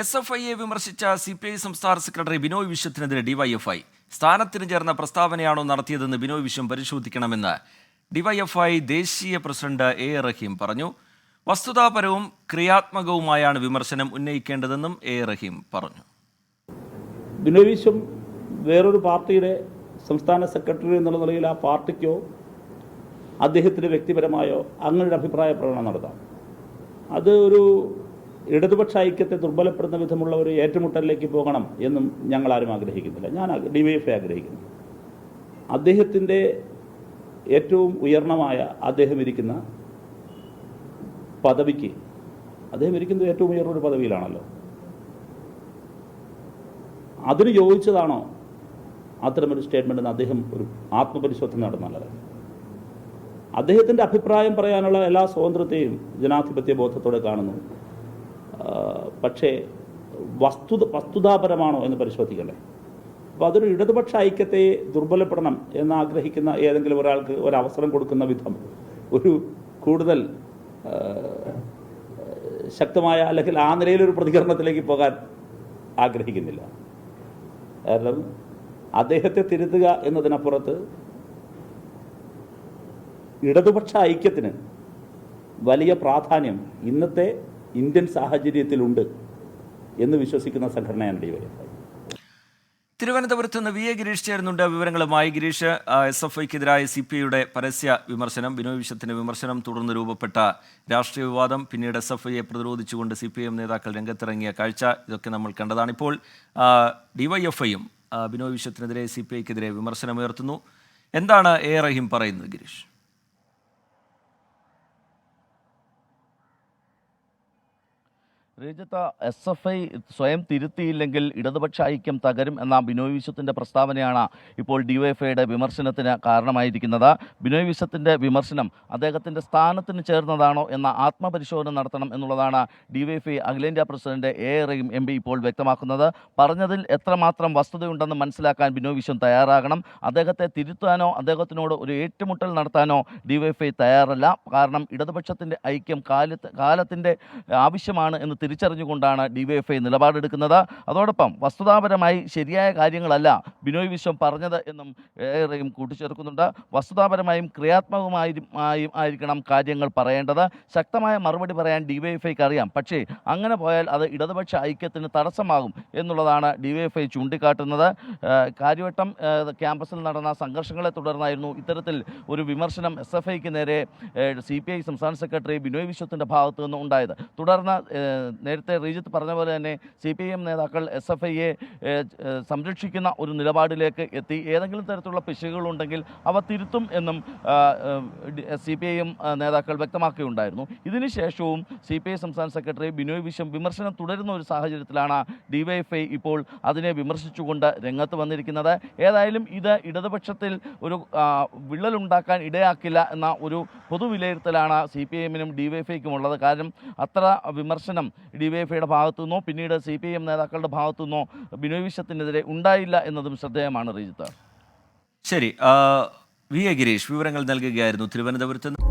SFIയെ വിമർശിച്ച CPI സംസ്ഥാന secretary Binoy വിശ്വത്തിനെതിരെ DYFI. സ്ഥാനത്തിന് ചേർന്ന പ്രസ്താവനയാണോ നടത്തിയതെന്ന് ബിനോയ് വിശ്വം പരിശോധിക്കണമെന്ന് ഡിവൈഎഫ്ഐ ദേശീയ പ്രസിഡന്റ് A. റഹീം പറഞ്ഞു. വസ്തുതാപരവും ക്രിയാത്മകവുമായാണ് വിമർശനം ഉന്നയിക്കേണ്ടതെന്നും A. റഹീം പറഞ്ഞു. ബിനോയ് വിശ്വം വേറൊരു പാർട്ടിയുടെ സംസ്ഥാന സെക്രട്ടറി എന്നുള്ള നിലയിൽ ആ പാർട്ടിക്കോ അദ്ദേഹത്തിൻ്റെ വ്യക്തിപരമായോ അങ്ങനെ അഭിപ്രായ പ്രകടനം നടത്താം. അത് ഒരു ഇടതുപക്ഷ ഐക്യത്തെ ദുർബലപ്പെടുന്ന വിധമുള്ള ഒരു ഏറ്റുമുട്ടലിലേക്ക് പോകണം എന്നും ഞങ്ങൾ ആരും ആഗ്രഹിക്കുന്നില്ല. ഞാൻ ഡിവൈഎഫ്ഐ ആഗ്രഹിക്കുന്നു. അദ്ദേഹത്തിൻ്റെ ഏറ്റവും ഉയർന്നമായ അദ്ദേഹം ഇരിക്കുന്ന പദവിക്ക്, അദ്ദേഹം ഇരിക്കുന്നത് ഏറ്റവും ഉയർന്നൊരു പദവിയിലാണല്ലോ, അതിന് യോജിച്ചതാണോ അത്തരമൊരു സ്റ്റേറ്റ്മെൻ്റ് എന്ന് അദ്ദേഹം ഒരു ആത്മപരിശോധന നടത്തുന്നത്. അദ്ദേഹത്തിൻ്റെ അഭിപ്രായം പറയാനുള്ള എല്ലാ സ്വാതന്ത്ര്യത്തെയും ജനാധിപത്യ ബോധത്തോടെ കാണുന്നു. പക്ഷേ വസ്തുതാപരമാണോ എന്ന് പരിശോധിക്കണ്ടേ? അപ്പോൾ അതൊരു ഇടതുപക്ഷ ഐക്യത്തെ ദുർബലപ്പെടണം എന്നാഗ്രഹിക്കുന്ന ഏതെങ്കിലും ഒരാൾക്ക് ഒരവസരം കൊടുക്കുന്ന വിധം ഒരു കൂടുതൽ ശക്തമായ അല്ലെങ്കിൽ ആ നിലയിലൊരു പ്രതികരണത്തിലേക്ക് പോകാൻ ആഗ്രഹിക്കുന്നില്ല. കാരണം അദ്ദേഹത്തെ തിരുത്തുക എന്നതിനപ്പുറത്ത് ഇടതുപക്ഷ ഐക്യത്തിന് വലിയ പ്രാധാന്യം ഇന്നത്തെ ഇന്ത്യൻ സാഹചര്യത്തിലുണ്ട് എന്ന് വിശ്വസിക്കുന്ന സംഘടനയാണ് ഡിവൈഎഫ്ഐ. തിരുവനന്തപുരത്ത് നിന്ന് VA ഗിരീഷ് ചേരുന്നുണ്ട് വിവരങ്ങളുമായി. ഗിരീഷ്, SFIക്കെതിരായ CPIയുടെ പരസ്യ വിമർശനം, ബിനോയ് വിശ്വത്തിന്റെ വിമർശനം, തുടർന്ന് രൂപപ്പെട്ട രാഷ്ട്രീയ വിവാദം, പിന്നീട് SFIയെ പ്രതിരോധിച്ചുകൊണ്ട് CPIM നേതാക്കൾ രംഗത്തിറങ്ങിയ കാഴ്ച, ഇതൊക്കെ നമ്മൾ കണ്ടതാണ്. ഇപ്പോൾ DYFIയും ബിനോയ് വിശ്വത്തിനെതിരെ CPIക്കെതിരെ വിമർശനമുയർത്തുന്നു. എന്താണ് A. റഹീം പറയുന്നത്, ഗിരീഷ്? രഞ്ജിത്ത്, SFI സ്വയം തിരുത്തിയില്ലെങ്കിൽ ഇടതുപക്ഷ ഐക്യം തകരും എന്ന ബിനോയ് വിശ്വത്തിൻ്റെ പ്രസ്താവനയാണ് ഇപ്പോൾ ഡിവൈഎഫ്ഐയുടെ വിമർശനത്തിന് കാരണമായിരിക്കുന്നത്. ബിനോയ് വിശ്വത്തിൻ്റെ വിമർശനം അദ്ദേഹത്തിൻ്റെ സ്ഥാനത്തിന് ചേർന്നതാണോ എന്ന ആത്മപരിശോധന നടത്തണം എന്നുള്ളതാണ് ഡിവൈഎഫ്ഐ അഖിലേന്ത്യാ പ്രസിഡന്റ് A. റഹീം MP ഇപ്പോൾ വ്യക്തമാക്കുന്നത്. പറഞ്ഞതിൽ എത്രമാത്രം വസ്തുതയുണ്ടെന്ന് മനസ്സിലാക്കാൻ ബിനോയ് വിശ്വം തയ്യാറാകണം. അദ്ദേഹത്തെ തിരുത്താനോ അദ്ദേഹത്തിനോട് ഒരു ഏറ്റുമുട്ടൽ നടത്താനോ ഡിവൈഎഫ്ഐ തയ്യാറല്ല. കാരണം ഇടതുപക്ഷത്തിൻ്റെ ഐക്യം കാലത്തിൻ്റെ ആവശ്യമാണ് എന്ന് തിരിച്ചറിഞ്ഞുകൊണ്ടാണ് ഡിവൈഎഫ്ഐ നിലപാടെടുക്കുന്നത്. അതോടൊപ്പം വസ്തുതാപരമായി ശരിയായ കാര്യങ്ങളല്ല ബിനോയ് വിശ്വം പറഞ്ഞത് എന്നും A. റഹീം കൂട്ടിച്ചേർക്കുന്നുണ്ട്. വസ്തുതാപരമായും ക്രിയാത്മകമായും ആയിരിക്കണം കാര്യങ്ങൾ പറയേണ്ടത്. ശക്തമായ മറുപടി പറയാൻ ഡിവൈഎഫ്ഐക്ക് അറിയാം. പക്ഷേ അങ്ങനെ പോയാൽ അത് ഇടതുപക്ഷ ഐക്യത്തിന് തടസ്സമാകും എന്നുള്ളതാണ് ഡിവൈഎഫ്ഐ ചൂണ്ടിക്കാട്ടുന്നത്. കാര്യവട്ടം ക്യാമ്പസിൽ നടന്ന സംഘർഷങ്ങളെ തുടർന്നായിരുന്നു ഇത്തരത്തിൽ ഒരു വിമർശനം SFIക്ക് നേരെ CPI സംസ്ഥാന സെക്രട്ടറി ബിനോയ് വിശ്വത്തിൻ്റെ ഭാഗത്തു നിന്ന് ഉണ്ടായത്. തുടർന്ന് നേരത്തെ റീജിത്ത് പറഞ്ഞ പോലെ തന്നെ CPIM നേതാക്കൾ SFIയെ സംരക്ഷിക്കുന്ന ഒരു നിലപാടിലേക്ക് എത്തി. ഏതെങ്കിലും തരത്തിലുള്ള പിശകുകളുണ്ടെങ്കിൽ അവ തിരുത്തും എന്നും CPIM നേതാക്കൾ വ്യക്തമാക്കുകയുണ്ടായിരുന്നു. ഇതിനുശേഷവും CPI സംസ്ഥാന സെക്രട്ടറി ബിനോയ് വിശ്വം വിമർശനം തുടരുന്ന ഒരു സാഹചര്യത്തിലാണ് DYFI ഇപ്പോൾ അതിനെ വിമർശിച്ചുകൊണ്ട് രംഗത്ത് വന്നിരിക്കുന്നത്. ഏതായാലും ഇത് ഇടതുപക്ഷത്തിൽ ഒരു വിള്ളലുണ്ടാക്കാൻ ഇടയാക്കില്ല എന്ന ഒരു പൊതുവിലയിരുത്തലാണ് CPIMനും DYFIക്കും ഉള്ളത്. കാരണം അത്ര വിമർശനം ഡിവൈഎഫ്ഐയുടെ ഭാഗത്തു നിന്നോ പിന്നീട് CPIM നേതാക്കളുടെ ഭാഗത്തു നിന്നോ ബിനോയ് വിശ്വത്തിനെതിരെ ഉണ്ടായില്ല എന്നതും ശ്രദ്ധേയമാണ്. റീജിത്ത്, ശരി. VA ഗിരീഷ് വിവരങ്ങൾ നൽകുകയായിരുന്നു തിരുവനന്തപുരത്ത് നിന്ന്.